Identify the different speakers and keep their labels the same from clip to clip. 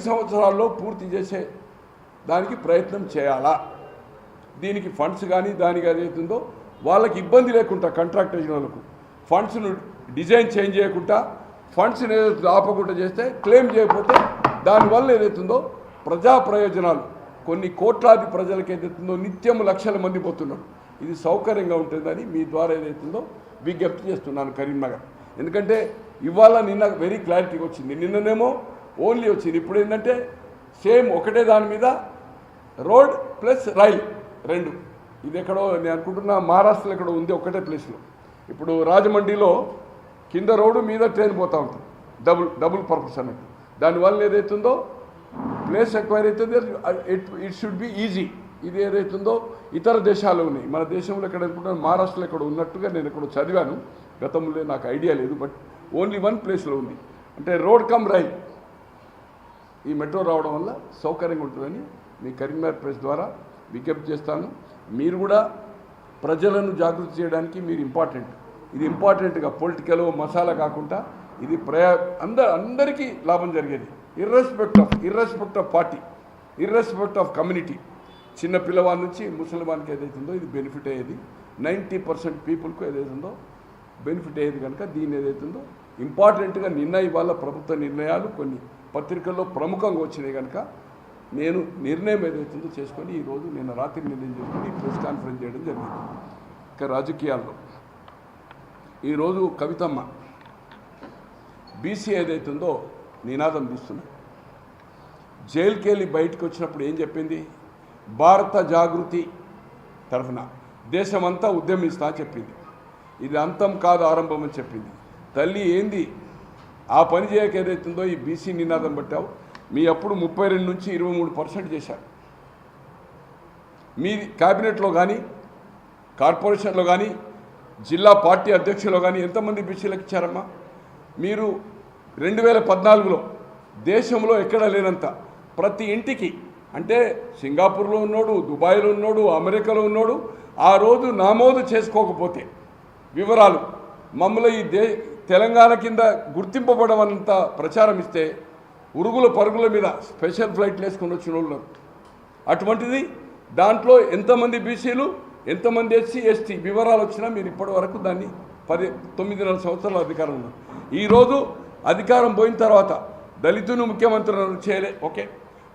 Speaker 1: సంవత్సరాల్లో పూర్తి చేసే దానికి ప్రయత్నం చేయాలా. దీనికి ఫండ్స్ కానీ దానికి ఏదైతుందో వాళ్ళకి ఇబ్బంది లేకుండా కాంట్రాక్ట్ వాళ్ళకు ఫండ్స్ను డిజైన్ చేంజ్ చేయకుండా ఫండ్స్ని ఏదైతే ఆపకుండా చేస్తే క్లెయిమ్ చేయకపోతే దానివల్ల ఏదైతుందో ప్రజా ప్రయోజనాలు కొన్ని కోట్లాది ప్రజలకు ఏదైతుందో నిత్యం లక్షల మంది పోతున్నారు. ఇది సౌకర్యంగా ఉంటుందని మీ ద్వారా ఏదైతుందో విజ్ఞప్తి చేస్తున్నాను కరీంనగర్. ఎందుకంటే ఇవాళ నిన్న వెరీ క్లారిటీగా వచ్చింది, నిన్ననేమో ఓన్లీ వచ్చింది, ఇప్పుడు ఏంటంటే సేమ్ ఒకటే దాని మీద రోడ్ ప్లస్ రైల్ రెండు. ఇది ఎక్కడో నేను అనుకుంటున్నా మహారాష్ట్రలో ఎక్కడో ఉంది ఒకటే ప్లేస్లో. ఇప్పుడు రాజమండ్రిలో కింద రోడ్డు మీద ట్రైన్ పోతూ ఉంటుంది, డబుల్ పర్పస్ అన్నట్టు. దానివల్ల ఏదైతుందో ప్లేస్ ఎక్వైర్ అవుతుంది, ఇట్ షుడ్ బి ఈజీ. ఇది ఏదైతుందో ఇతర దేశాల్లో ఉన్నాయి, మన దేశంలో ఎక్కడ అనుకుంటున్నాను మహారాష్ట్రలో ఎక్కడ ఉన్నట్టుగా నేను ఎక్కడో చదివాను, గతంలో నాకు ఐడియా లేదు, బట్ ఓన్లీ వన్ ప్లేస్లో ఉంది. అంటే రోడ్ కమ్ రైల్ ఈ మెట్రో రావడం వల్ల సౌకర్యంగా ఉంటుందని మీ కరీంనగర్ ప్రెస్ ద్వారా విజ్ఞప్తి చేస్తాను. మీరు కూడా ప్రజలను జాగృతి చేయడానికి మీరు ఇంపార్టెంట్. ఇది ఇంపార్టెంట్గా పొలిటికల్ మసాలా కాకుండా ఇది అందరికీ లాభం జరిగేది, ఇర్రెస్పెక్ట్ ఆఫ్ పార్టీ, ఇర్రెస్పెక్ట్ ఆఫ్ కమ్యూనిటీ. చిన్న పిల్లవాడి నుంచి ముసలిమానికి ఏదైతుందో ఇది బెనిఫిట్ అయ్యేది. 90% పీపుల్కు ఏదైతుందో బెనిఫిట్ అయ్యేది కనుక దీన్ని ఏదైతుందో ఇంపార్టెంట్గా ఇవాళ ప్రభుత్వ నిర్ణయాలు కొన్ని పత్రికల్లో ప్రముఖంగా వచ్చినాయి కనుక నేను నిర్ణయం ఏదైతుందో చేసుకొని ఈరోజు నిన్న రాత్రి నిర్ణయం చేసుకొని ప్రెస్ కాన్ఫరెన్స్ చేయడం జరిగింది. ఇక రాజకీయాల్లో ఈరోజు కవితమ్మ బీసీ ఏదైతుందో నినాదం తీస్తున్నాయి. జైలుకి వెళ్ళి బయటకు వచ్చినప్పుడు ఏం చెప్పింది? భారత జాగృతి తరఫున దేశమంతా ఉద్యమిస్తా చెప్పింది. ఇది అంతం కాదు ఆరంభం అని చెప్పింది. తల్లి ఏంది ఆ పని చేయక ఏదైతుందో ఈ బీసీ నినాదం పట్టావు. మీ అప్పుడు 32 నుంచి 23% చేశారు. మీ క్యాబినెట్లో కానీ కార్పొరేషన్లో కానీ జిల్లా పార్టీ అధ్యక్షులు కానీ ఎంతమంది బీసీలకు ఇచ్చారమ్మా? మీరు 2014లో దేశంలో ఎక్కడా లేనంత ప్రతి ఇంటికి, అంటే సింగపూర్లో ఉన్నోడు, దుబాయ్లో ఉన్నోడు, అమెరికాలో ఉన్నోడు ఆ రోజు నమోదు చేసుకోకపోతే వివరాలు మమ్మల్ని ఈ తెలంగాణ కింద గుర్తింపబడమంత ప్రచారం ఇస్తే ఉరుగుల పరుగుల మీద స్పెషల్ ఫ్లైట్లు వేసుకొని వచ్చిన వాళ్ళు. అటువంటిది దాంట్లో ఎంతమంది బీసీలు ఎంతమంది ఎస్సీ ఎస్టీ వివరాలు వచ్చినా మీరు ఇప్పటి వరకు దాన్ని 9.5 సంవత్సరాల అధికారం ఉన్నారు. ఈరోజు అధికారం పోయిన తర్వాత దళితులు ముఖ్యమంత్రి చేయలే, ఓకే,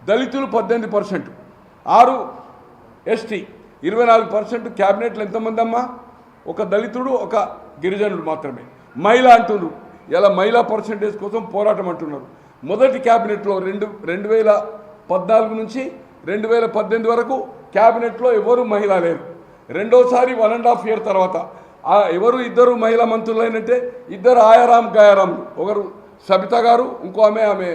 Speaker 1: దళితులు 18%, 6 ఎస్టీ, 24%. క్యాబినెట్లు ఎంతమంది అమ్మా? ఒక దళితుడు ఒక గిరిజనుడు మాత్రమే. మహిళ అంటున్నారు, ఇలా మహిళా పర్సంటేజ్ కోసం పోరాటం అంటున్నారు. మొదటి క్యాబినెట్లో 2014 నుంచి 2018 వరకు క్యాబినెట్లో ఎవరు మహిళ లేరు. రెండోసారి 1.5 ఇయర్ తర్వాత ఎవరు ఇద్దరు మహిళా మంత్రులు అయినట్టే, ఇద్దరు ఆయారాం గాయారాం, ఒకరు సబిత గారు, ఇంకో ఆమె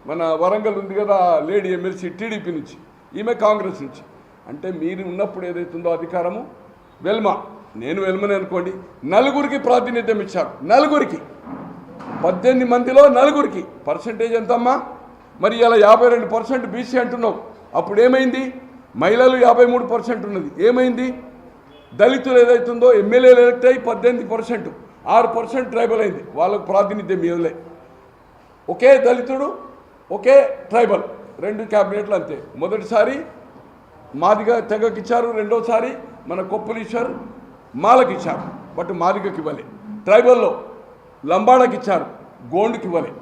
Speaker 1: మన వరంగల్ ఉంది కదా లేడీ ఎమ్మెల్సీ టీడీపీ నుంచి, ఈమె కాంగ్రెస్ నుంచి. అంటే మీరు ఉన్నప్పుడు ఏదైతుందో అధికారము వెల్మ, నేను వెల్మని అనుకోండి, 4 ప్రాతినిధ్యం ఇచ్చారు. 4, 18 మందిలో 4 పర్సంటేజ్ ఎంతమ్మా? మరి ఇలా 52% బీసీ అంటున్నావు. అప్పుడు ఏమైంది? మహిళలు 53% ఉన్నది, ఏమైంది? దళితులు ఏదైతుందో ఎమ్మెల్యేలు ఎలక్ట్ అయ్యి 18%, 6% ట్రైబల్ అయింది, వాళ్ళకు ప్రాతినిధ్యం ఇవ్వలే. ఒకే దళితుడు ఒకే ట్రైబల్ 2 క్యాబినెట్లు అంతే. మొదటిసారి మాదిగ తెగకి ఇచ్చారు, రెండోసారి మన కొప్పులీశ్వర్ మాలకి ఇచ్చారు, బట్ మాదిగకి ఇవ్వలే. ట్రైబల్లో లంబాడకి ఇచ్చారు, గోండుకి ఇవ్వలే.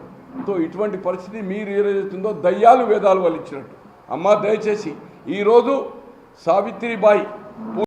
Speaker 1: సో ఇటువంటి పరిస్థితి మీరు ఏదైతుందో దయ్యాలు వేదాలు వాళ్ళు ఇచ్చినట్టు. అమ్మ దయచేసి ఈరోజు సావిత్రిబాయి